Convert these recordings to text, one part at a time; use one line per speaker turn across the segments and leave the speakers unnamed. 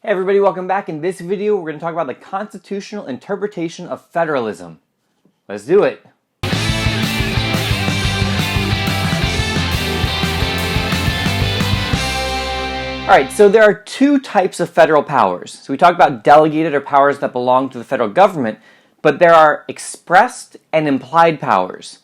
Hey everybody, welcome back. In this video, we're going to talk about the constitutional interpretation of federalism. Let's do it. Alright, so there are two types of federal powers. So we talked about delegated or powers that belong to the federal government, but there are expressed and implied powers.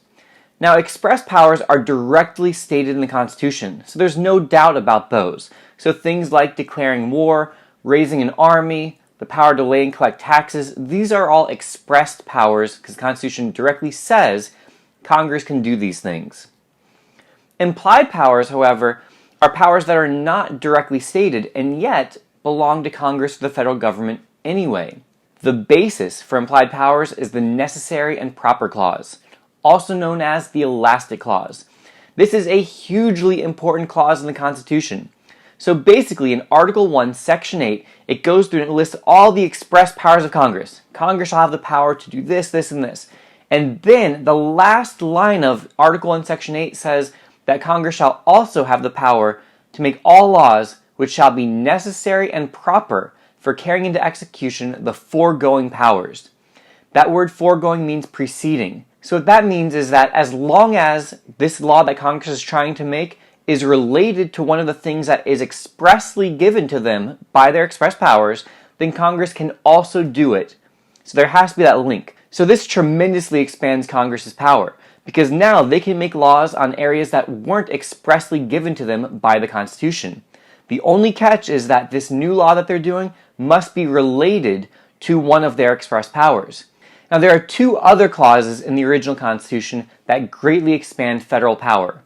Now, express powers are directly stated in the Constitution, so there's no doubt about those. So things like declaring war, raising an army, the power to lay and collect taxes, these are all expressed powers because the Constitution directly says Congress can do these things. Implied powers, however, are powers that are not directly stated and yet belong to Congress or the federal government anyway. The basis for implied powers is the necessary and proper clause, also known as the elastic clause. This is a hugely important clause in the Constitution. So basically, in Article 1, Section 8, it goes through and it lists all the express powers of Congress. Congress shall have the power to do this, this, and this. And then the last line of Article 1, Section 8 says that Congress shall also have the power to make all laws which shall be necessary and proper for carrying into execution the foregoing powers. That word foregoing means preceding. So what that means is that as long as this law that Congress is trying to make is related to one of the things that is expressly given to them by their express powers, then Congress can also do it. So there has to be that link. So this tremendously expands Congress's power, because now they can make laws on areas that weren't expressly given to them by the Constitution. The only catch is that this new law that they're doing must be related to one of their express powers. Now there are two other clauses in the original Constitution that greatly expand federal power.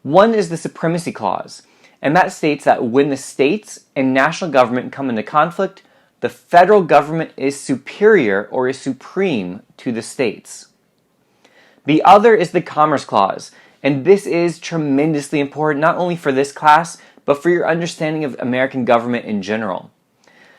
One is the Supremacy Clause, and that states that when the states and national government come into conflict, the federal government is superior or is supreme to the states. The other is the Commerce Clause, and this is tremendously important not only for this class, but for your understanding of American government in general.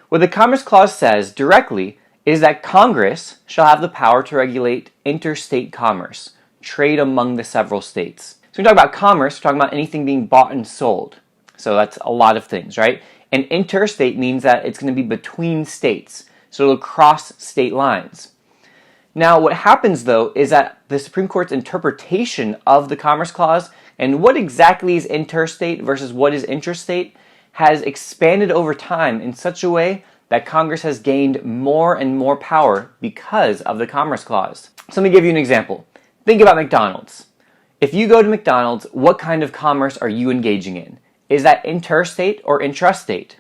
What the Commerce Clause says directly is that Congress shall have the power to regulate interstate commerce, trade among the several states. So when we talk about commerce, we're talking about anything being bought and sold. So that's a lot of things, right? And interstate means that it's going to be between states. So it'll cross state lines. Now what happens though is that the Supreme Court's interpretation of the Commerce Clause and what exactly is interstate versus what is intrastate has expanded over time in such a way that Congress has gained more and more power because of the Commerce Clause. So let me give you an example. Think about McDonald's. If you go to McDonald's, what kind of commerce are you engaging in? Is that interstate or intrastate?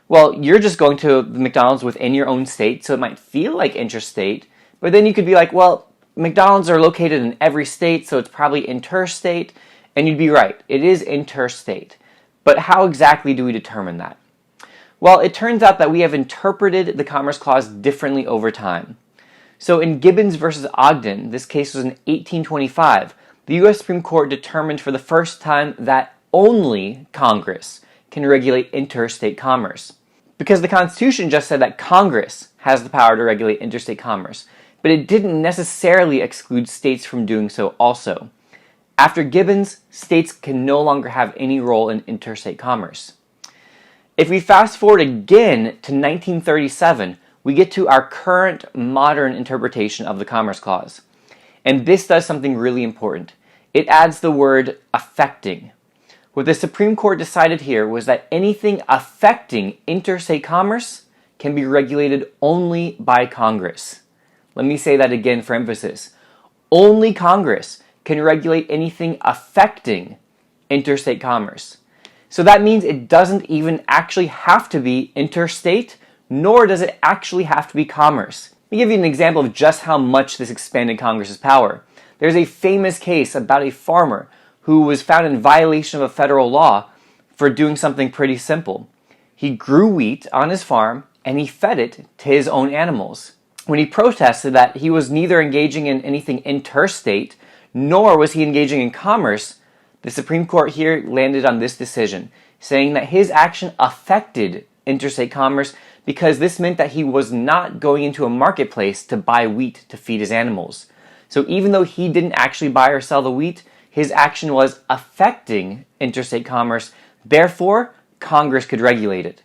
Well, you're just going to the McDonald's within your own state, so it might feel like interstate, but then you could be like, well, McDonald's are located in every state, so it's probably interstate, and you'd be right, it is interstate. But how exactly do we determine that? Well, it turns out that we have interpreted the Commerce Clause differently over time. So in Gibbons versus Ogden, this case was in 1825, the U.S. Supreme Court determined for the first time that only Congress can regulate interstate commerce. Because the Constitution just said that Congress has the power to regulate interstate commerce, but it didn't necessarily exclude states from doing so also. After Gibbons, states can no longer have any role in interstate commerce. If we fast forward again to 1937, we get to our current modern interpretation of the Commerce Clause. And this does something really important. It adds the word affecting. What the Supreme Court decided here was that anything affecting interstate commerce can be regulated only by Congress. Let me say that again for emphasis. Only Congress can regulate anything affecting interstate commerce. So that means it doesn't even actually have to be interstate, nor does it actually have to be commerce. Let me give you an example of just how much this expanded Congress's power. There's a famous case about a farmer who was found in violation of a federal law for doing something pretty simple. He grew wheat on his farm and he fed it to his own animals. When he protested that he was neither engaging in anything interstate, nor was he engaging in commerce, the Supreme Court here landed on this decision, saying that his action affected interstate commerce because this meant that he was not going into a marketplace to buy wheat to feed his animals. So even though he didn't actually buy or sell the wheat, his action was affecting interstate commerce, therefore Congress could regulate it.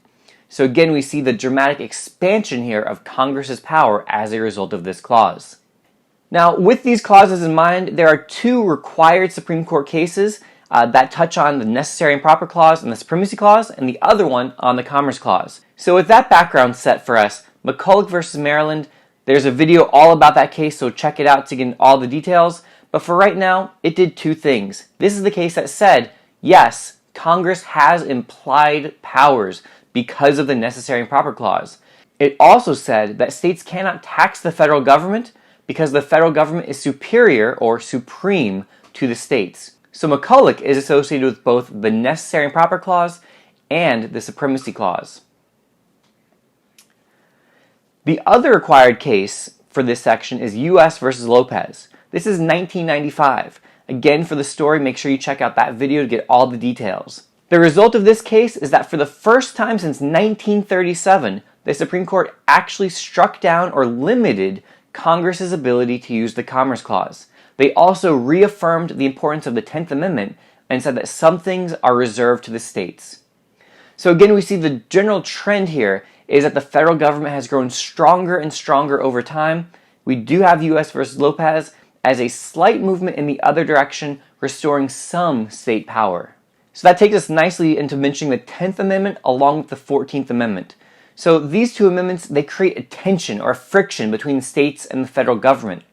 So again, we see the dramatic expansion here of Congress's power as a result of this clause. Now, with these clauses in mind, there are two required Supreme Court cases that touch on the Necessary and Proper Clause and the Supremacy Clause, and the other one on the Commerce Clause. So with that background set for us, McCulloch versus Maryland, there's a video all about that case, so check it out to get all the details. But for right now, it did two things. This is the case that said, yes, Congress has implied powers because of the Necessary and Proper Clause. It also said that states cannot tax the federal government because the federal government is superior or supreme to the states. So McCulloch is associated with both the Necessary and Proper Clause and the Supremacy Clause. The other required case for this section is U.S. versus Lopez. This is 1995. Again, for the story, make sure you check out that video to get all the details. The result of this case is that for the first time since 1937, the Supreme Court actually struck down or limited Congress's ability to use the Commerce Clause. They also reaffirmed the importance of the 10th Amendment and said that some things are reserved to the states. So again, we see the general trend here is that the federal government has grown stronger and stronger over time. We do have U.S. versus Lopez as a slight movement in the other direction, restoring some state power. So that takes us nicely into mentioning the 10th Amendment along with the 14th Amendment. So these two amendments, they create a tension or a friction between the states and the federal government.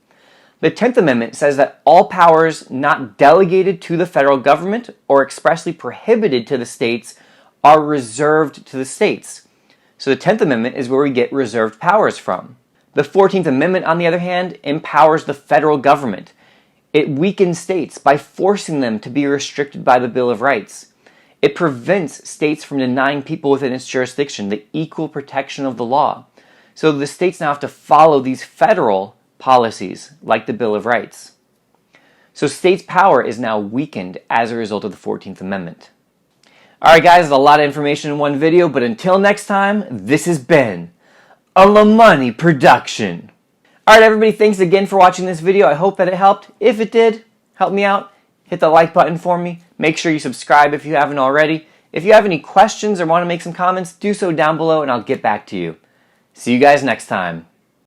The 10th Amendment says that all powers not delegated to the federal government or expressly prohibited to the states are reserved to the states. So the 10th Amendment is where we get reserved powers from. The 14th Amendment, on the other hand, empowers the federal government. It weakens states by forcing them to be restricted by the Bill of Rights. It prevents states from denying people within its jurisdiction the equal protection of the law. So the states now have to follow these federal policies like the Bill of Rights. So states' power is now weakened as a result of the 14th Amendment. Alright guys, there's a lot of information in one video, but until next time, this has been a LaMoney production. Alright everybody, thanks again for watching this video. I hope that it helped. If it did, help me out. Hit the like button for me. Make sure you subscribe if you haven't already. If you have any questions or want to make some comments, do so down below and I'll get back to you. See you guys next time.